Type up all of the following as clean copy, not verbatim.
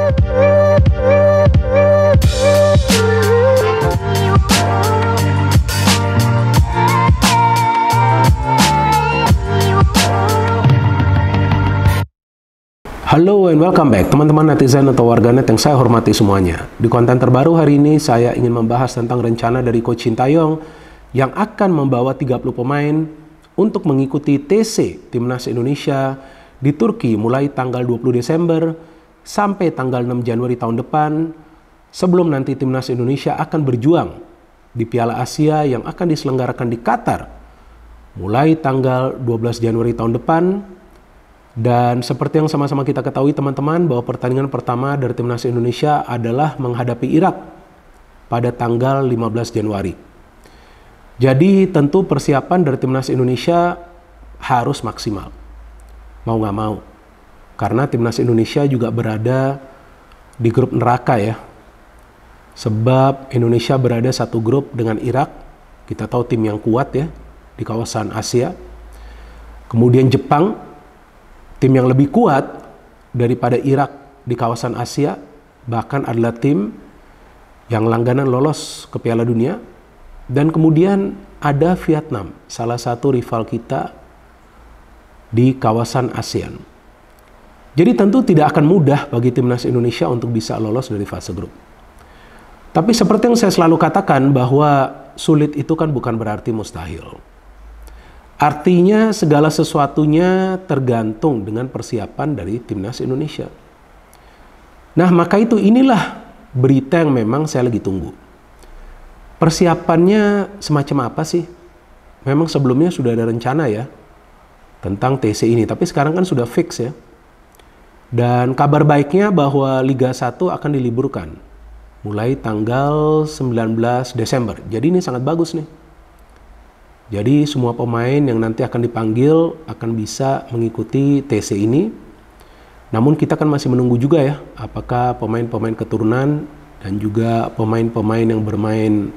Halo and welcome back teman-teman netizen atau warganet yang saya hormati semuanya. Di konten terbaru hari ini saya ingin membahas tentang rencana dari Coach Sintayong yang akan membawa 30 pemain untuk mengikuti TC Timnas Indonesia di Turki mulai tanggal 20 Desember sampai tanggal 6 Januari tahun depan, sebelum nanti Timnas Indonesia akan berjuang di Piala Asia yang akan diselenggarakan di Qatar mulai tanggal 12 Januari tahun depan. Dan seperti yang sama-sama kita ketahui teman-teman, bahwa pertandingan pertama dari Timnas Indonesia adalah menghadapi Irak pada tanggal 15 Januari. Jadi tentu persiapan dari Timnas Indonesia harus maksimal, mau nggak mau. Karena Timnas Indonesia juga berada di grup neraka ya. Sebab Indonesia berada satu grup dengan Irak, kita tahu tim yang kuat ya di kawasan Asia. Kemudian Jepang, tim yang lebih kuat daripada Irak di kawasan Asia, bahkan adalah tim yang langganan lolos ke Piala Dunia. Dan kemudian ada Vietnam, salah satu rival kita di kawasan ASEAN. Jadi tentu tidak akan mudah bagi Timnas Indonesia untuk bisa lolos dari fase grup. Tapi seperti yang saya selalu katakan, bahwa sulit itu kan bukan berarti mustahil. Artinya segala sesuatunya tergantung dengan persiapan dari Timnas Indonesia. Nah, maka itu inilah berita yang memang saya lagi tunggu. Persiapannya semacam apa sih? Memang sebelumnya sudah ada rencana ya tentang TC ini, tapi sekarang kan sudah fix ya. Dan kabar baiknya bahwa Liga 1 akan diliburkan mulai tanggal 19 Desember. Jadi ini sangat bagus nih. Jadi semua pemain yang nanti akan dipanggil akan bisa mengikuti TC ini. Namun kita kan masih menunggu juga ya, apakah pemain-pemain keturunan dan juga pemain-pemain yang bermain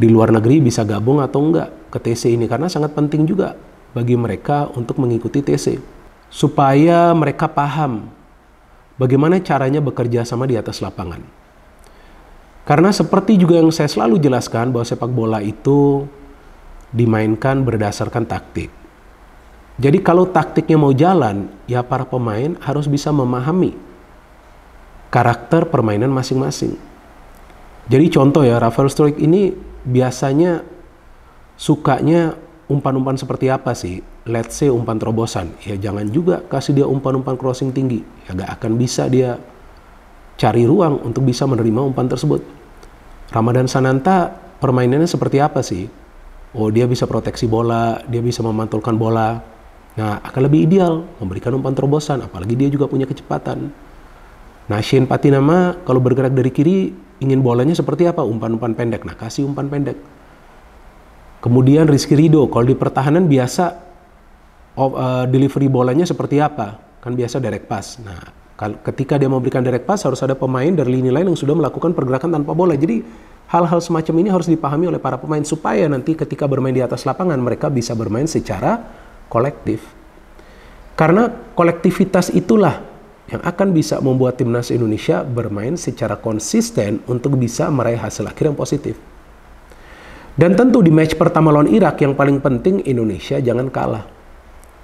di luar negeri bisa gabung atau enggak ke TC ini. Karena sangat penting juga bagi mereka untuk mengikuti TC. Supaya mereka paham bagaimana caranya bekerja sama di atas lapangan. Karena seperti juga yang saya selalu jelaskan, bahwa sepak bola itu dimainkan berdasarkan taktik. Jadi kalau taktiknya mau jalan, ya para pemain harus bisa memahami karakter permainan masing-masing. Jadi contoh ya, Rafael Struijk ini biasanya sukanya umpan-umpan seperti apa sih? Let's say umpan terobosan. Ya jangan juga kasih dia umpan-umpan crossing tinggi. Ya gak akan bisa dia cari ruang untuk bisa menerima umpan tersebut. Ramadan Sananta permainannya seperti apa sih? Oh, dia bisa proteksi bola, dia bisa memantulkan bola. Nah, akan lebih ideal memberikan umpan terobosan, apalagi dia juga punya kecepatan. Nah, Shane Patinama kalau bergerak dari kiri, ingin bolanya seperti apa? Umpan-umpan pendek. Nah, kasih umpan pendek. Kemudian Rizky Ridho, kalau di pertahanan biasa delivery bolanya seperti apa? Kan biasa direct pass. Nah, ketika dia memberikan direct pass, harus ada pemain dari lini lain yang sudah melakukan pergerakan tanpa bola. Jadi hal-hal semacam ini harus dipahami oleh para pemain supaya nanti ketika bermain di atas lapangan mereka bisa bermain secara kolektif. Karena kolektivitas itulah yang akan bisa membuat Timnas Indonesia bermain secara konsisten untuk bisa meraih hasil akhir yang positif. Dan tentu di match pertama lawan Irak yang paling penting Indonesia jangan kalah.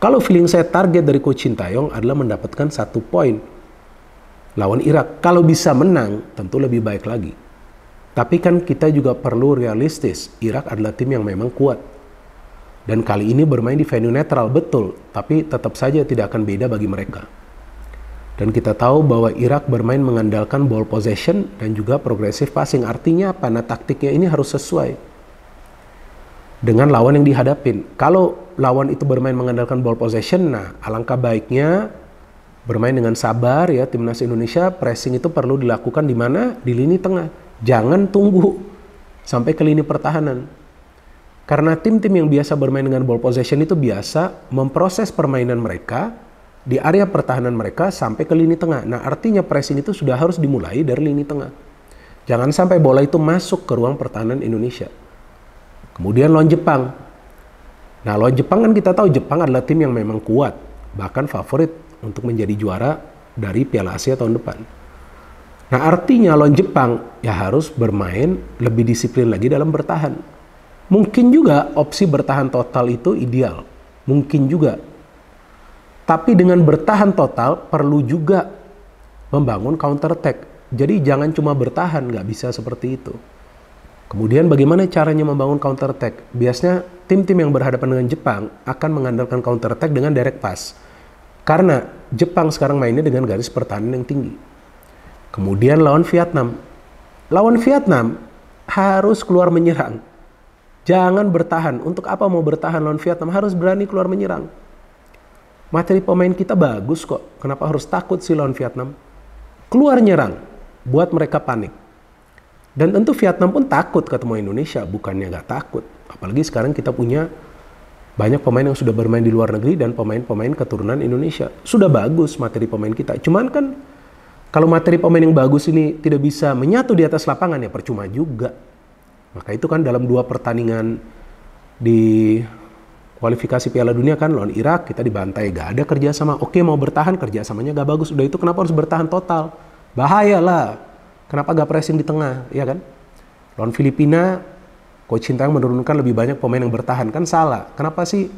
Kalau feeling saya, target dari Coach Sintayong adalah mendapatkan 1 poin lawan Irak. Kalau bisa menang tentu lebih baik lagi. Tapi kan kita juga perlu realistis, Irak adalah tim yang memang kuat. Dan kali ini bermain di venue netral, betul. Tapi tetap saja tidak akan beda bagi mereka. Dan kita tahu bahwa Irak bermain mengandalkan ball possession dan juga progressive passing. Artinya apa? Nah, taktiknya ini harus sesuai dengan lawan yang dihadapin. Kalau lawan itu bermain mengandalkan ball possession, nah alangkah baiknya bermain dengan sabar ya. Timnas Indonesia pressing itu perlu dilakukan di mana? Di lini tengah. Jangan tunggu sampai ke lini pertahanan. Karena tim-tim yang biasa bermain dengan ball possession itu biasa memproses permainan mereka di area pertahanan mereka sampai ke lini tengah. Nah, artinya pressing itu sudah harus dimulai dari lini tengah. Jangan sampai bola itu masuk ke ruang pertahanan Indonesia. Kemudian lawan Jepang. Nah, lawan Jepang kan kita tahu Jepang adalah tim yang memang kuat, bahkan favorit untuk menjadi juara dari Piala Asia tahun depan. Nah artinya lawan Jepang ya harus bermain lebih disiplin lagi dalam bertahan. Mungkin juga opsi bertahan total itu ideal. Mungkin juga. Tapi dengan bertahan total perlu juga membangun counter attack. Jadi jangan cuma bertahan, nggak bisa seperti itu. Kemudian bagaimana caranya membangun counter attack? Biasanya tim-tim yang berhadapan dengan Jepang akan mengandalkan counter attack dengan direct pass. Karena Jepang sekarang mainnya dengan garis pertahanan yang tinggi. Kemudian lawan Vietnam. Lawan Vietnam harus keluar menyerang. Jangan bertahan. Untuk apa mau bertahan lawan Vietnam? Harus berani keluar menyerang. Materi pemain kita bagus kok. Kenapa harus takut sih lawan Vietnam? Keluar nyerang. Buat mereka panik. Dan tentu Vietnam pun takut ketemu Indonesia. Bukannya nggak takut. Apalagi sekarang kita punya banyak pemain yang sudah bermain di luar negeri dan pemain-pemain keturunan Indonesia. Sudah bagus materi pemain kita. Cuman kan kalau materi pemain yang bagus ini tidak bisa menyatu di atas lapangan ya percuma juga. Maka itu kan dalam 2 pertandingan di kualifikasi Piala Dunia kan lawan Irak kita dibantai, gak ada kerjasama. Oke mau bertahan kerjasamanya gak bagus. Udah itu kenapa harus bertahan total? Bahaya lah. Kenapa gak pressing di tengah? Ya kan? Lawan Filipina, Coach Sintayong menurunkan lebih banyak pemain yang bertahan. Kan salah. Kenapa sih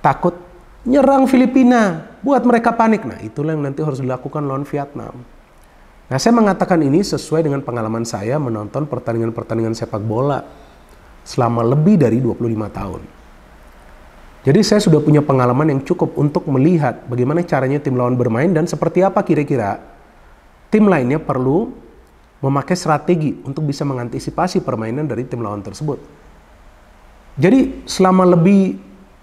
takut nyerang Filipina? Buat mereka panik. Nah itulah yang nanti harus dilakukan lawan Vietnam. Nah saya mengatakan ini sesuai dengan pengalaman saya menonton pertandingan-pertandingan sepak bola selama lebih dari 25 tahun. Jadi saya sudah punya pengalaman yang cukup untuk melihat bagaimana caranya tim lawan bermain dan seperti apa kira-kira tim lainnya perlu memakai strategi untuk bisa mengantisipasi permainan dari tim lawan tersebut. Jadi selama lebih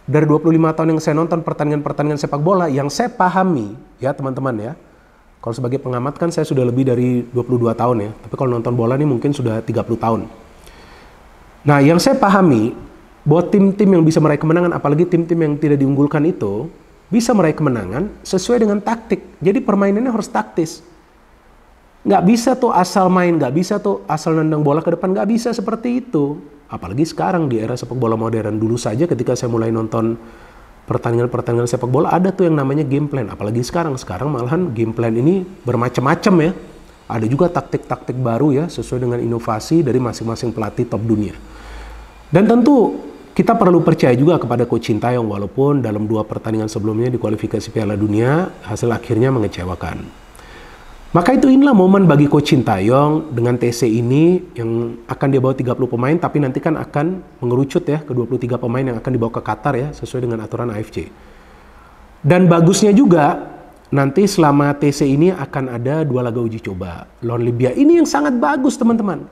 dari 25 tahun yang saya nonton pertandingan-pertandingan sepak bola, yang saya pahami ya teman-teman ya, kalau sebagai pengamat kan saya sudah lebih dari 22 tahun ya, tapi kalau nonton bola ini mungkin sudah 30 tahun. Nah yang saya pahami, bahwa tim-tim yang bisa meraih kemenangan, apalagi tim-tim yang tidak diunggulkan itu, bisa meraih kemenangan sesuai dengan taktik. Jadi permainannya harus taktis. Nggak bisa tuh asal main, nggak bisa tuh asal nendang bola ke depan, nggak bisa seperti itu. Apalagi sekarang di era sepak bola modern. Dulu saja ketika saya mulai nonton pertandingan-pertandingan sepak bola ada tuh yang namanya game plan. Apalagi sekarang malahan game plan ini bermacam-macam ya. Ada juga taktik-taktik baru ya sesuai dengan inovasi dari masing-masing pelatih top dunia. Dan tentu kita perlu percaya juga kepada Coach Sintayong walaupun dalam 2 pertandingan sebelumnya di kualifikasi Piala Dunia hasil akhirnya mengecewakan. Maka itu inilah momen bagi Coach Sintayong dengan TC ini yang akan dia bawa 30 pemain tapi nanti kan akan mengerucut ya ke 23 pemain yang akan dibawa ke Qatar ya sesuai dengan aturan AFC. Dan bagusnya juga nanti selama TC ini akan ada 2 laga uji coba. Lawan Libya ini yang sangat bagus teman-teman.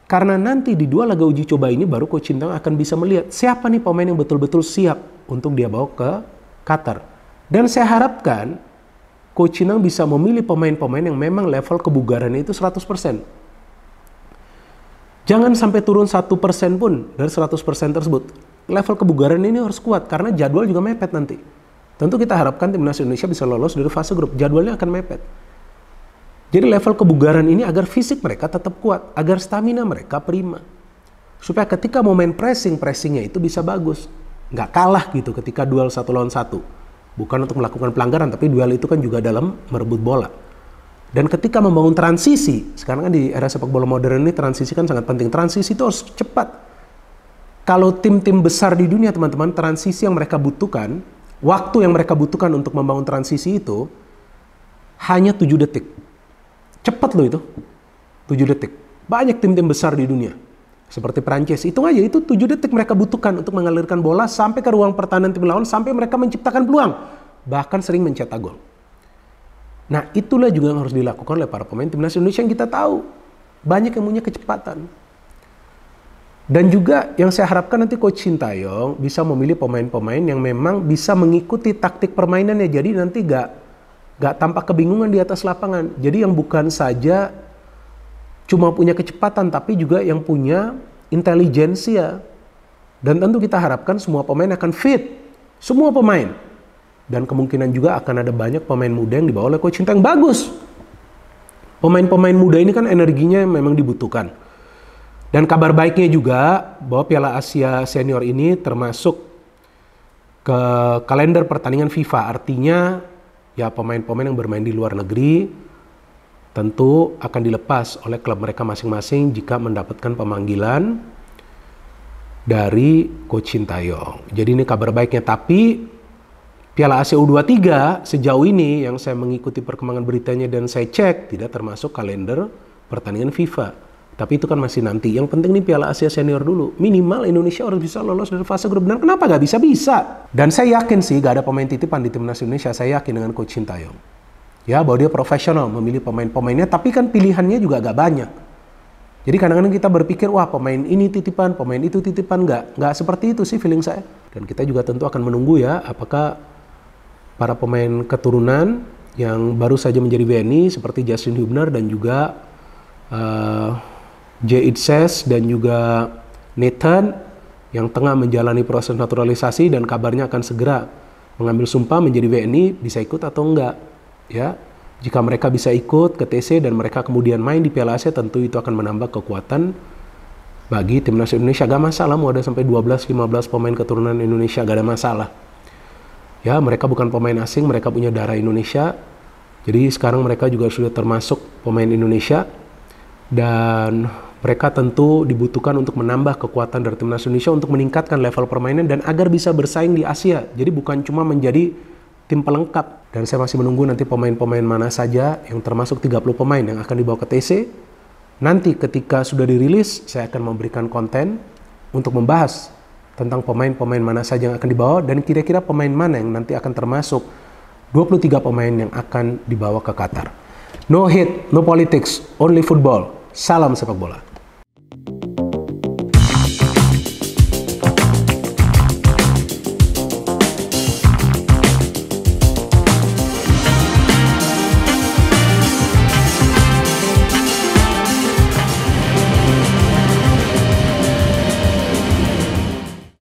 Karena nanti di 2 laga uji coba ini baru Coach Sintayong akan bisa melihat siapa nih pemain yang betul-betul siap untuk dia bawa ke Qatar. Dan saya harapkan Coach Sintayong bisa memilih pemain-pemain yang memang level kebugarannya itu 100%. Jangan sampai turun 1% pun dari 100% tersebut. Level kebugaran ini harus kuat karena jadwal juga mepet nanti. Tentu kita harapkan timnas Indonesia bisa lolos dari fase grup. Jadwalnya akan mepet. Jadi level kebugaran ini agar fisik mereka tetap kuat, agar stamina mereka prima. Supaya ketika mau main pressingnya itu bisa bagus. Nggak kalah gitu ketika duel 1 lawan 1. Bukan untuk melakukan pelanggaran, tapi duel itu kan juga dalam merebut bola. Dan ketika membangun transisi, sekarang kan di era sepak bola modern ini transisi kan sangat penting. Transisi itu harus cepat. Kalau tim-tim besar di dunia teman-teman, transisi yang mereka butuhkan, waktu yang mereka butuhkan untuk membangun transisi itu hanya 7 detik. Cepat loh itu, 7 detik. Banyak tim-tim besar di dunia. Seperti Prancis, hitung aja itu 7 detik mereka butuhkan untuk mengalirkan bola sampai ke ruang pertahanan tim lawan sampai mereka menciptakan peluang. Bahkan sering mencetak gol. Nah itulah juga yang harus dilakukan oleh para pemain timnas Indonesia yang kita tahu. Banyak yang punya kecepatan. Dan juga yang saya harapkan nanti Coach Sintayong bisa memilih pemain-pemain yang memang bisa mengikuti taktik permainannya. Jadi nanti gak tampak kebingungan di atas lapangan. Jadi yang bukan saja cuma punya kecepatan tapi juga yang punya intelijensia. Dan tentu kita harapkan semua pemain akan fit. Semua pemain. Dan kemungkinan juga akan ada banyak pemain muda yang dibawa oleh Coach Sintayong. Bagus. Pemain-pemain muda ini kan energinya memang dibutuhkan. Dan kabar baiknya juga bahwa Piala Asia Senior ini termasuk ke kalender pertandingan FIFA. Artinya ya pemain-pemain yang bermain di luar negeri tentu akan dilepas oleh klub mereka masing-masing jika mendapatkan pemanggilan dari Coach Sintayong. Jadi ini kabar baiknya, tapi Piala ASEAN U23 sejauh ini yang saya mengikuti perkembangan beritanya dan saya cek tidak termasuk kalender pertandingan FIFA. Tapi itu kan masih nanti. Yang penting nih Piala Asia Senior dulu. Minimal Indonesia harus bisa lolos dari fase grup. Dan kenapa gak bisa? Bisa. Dan saya yakin sih gak ada pemain titipan di timnas Indonesia. Saya yakin dengan Coach Sintayong. Ya, bahwa dia profesional memilih pemain-pemainnya. Tapi kan pilihannya juga gak banyak. Jadi kadang-kadang kita berpikir, wah pemain ini titipan, pemain itu titipan. Nggak seperti itu sih feeling saya. Dan kita juga tentu akan menunggu ya, apakah para pemain keturunan yang baru saja menjadi WNI seperti Justin Hubner dan juga Jay Itzes dan juga Nathan yang tengah menjalani proses naturalisasi dan kabarnya akan segera mengambil sumpah menjadi WNI, bisa ikut atau enggak ya. Jika mereka bisa ikut ke TC dan mereka kemudian main di Piala Asia, tentu itu akan menambah kekuatan bagi timnas Indonesia. Gak masalah mau ada sampai 12-15 pemain keturunan Indonesia, gak ada masalah. Ya, mereka bukan pemain asing, mereka punya darah Indonesia. Jadi sekarang mereka juga sudah termasuk pemain Indonesia. Dan mereka tentu dibutuhkan untuk menambah kekuatan dari timnas Indonesia untuk meningkatkan level permainan dan agar bisa bersaing di Asia. Jadi bukan cuma menjadi tim pelengkap. Dan saya masih menunggu nanti pemain-pemain mana saja yang termasuk 30 pemain yang akan dibawa ke TC. Nanti ketika sudah dirilis, saya akan memberikan konten untuk membahas tentang pemain-pemain mana saja yang akan dibawa dan kira-kira pemain mana yang nanti akan termasuk 23 pemain yang akan dibawa ke Qatar. No hate, no politics, only football. Salam sepak bola.